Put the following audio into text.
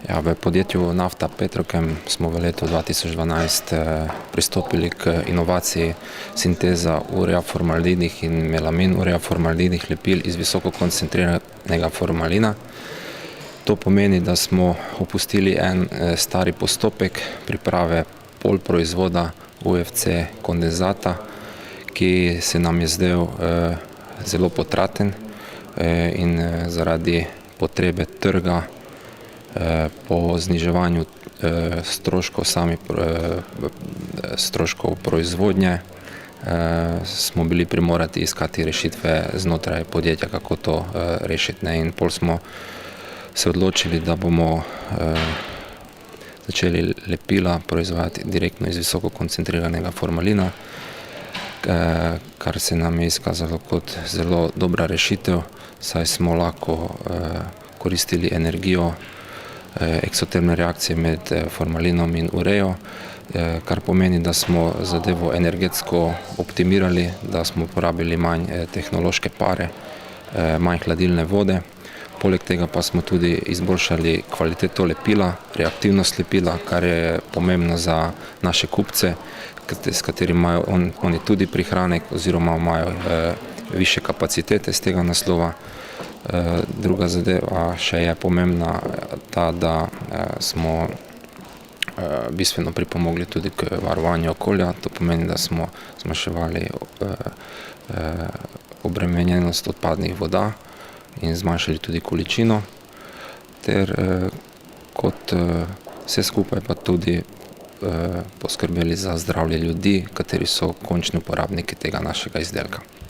Ja, v podjetju Nafta Petrochem smo v letu 2012 pristopili k inovaciji sinteza ureaformaldehidah in melamin ureaformaldehidah lepil iz visoko koncentriranega formalina. To pomeni, da smo opustili en stari postopek priprave polproizvoda UFC kondenzata, ki se nam je zdel zelo potraten in zaradi potrebe trga po zniževanju stroškov proizvodnje smo bili primorani iskati rešitve znotraj podjetja, kako to rešiti. In pol smo se odločili, da bomo začeli lepila proizvajati direktno iz visoko koncentriranega formalina, kar se nam je izkazalo kot zelo dobra rešitev, saj smo lahko koristili energijo eksotermne reakcije med formalinom in urejo, kar pomeni, da smo zadevo energetsko optimirali, da smo uporabili manj tehnološke pare, manj hladilne vode. Poleg tega pa smo tudi izboljšali kvaliteto lepila, reaktivnost lepila, kar je pomembno za naše kupce, s katerimi imajo oni tudi prihranek oziroma imajo višje kapacitete z tega naslova. Druga zadeva še je pomembna ta, da smo bistveno pripomogli tudi k varovanju okolja. To pomeni, da smo zmanjševali obremenjenost odpadnih voda in zmanjšali tudi količino, ter kot vse skupaj pa tudi poskrbeli za zdravje ljudi, kateri so končni uporabniki tega našega izdelka.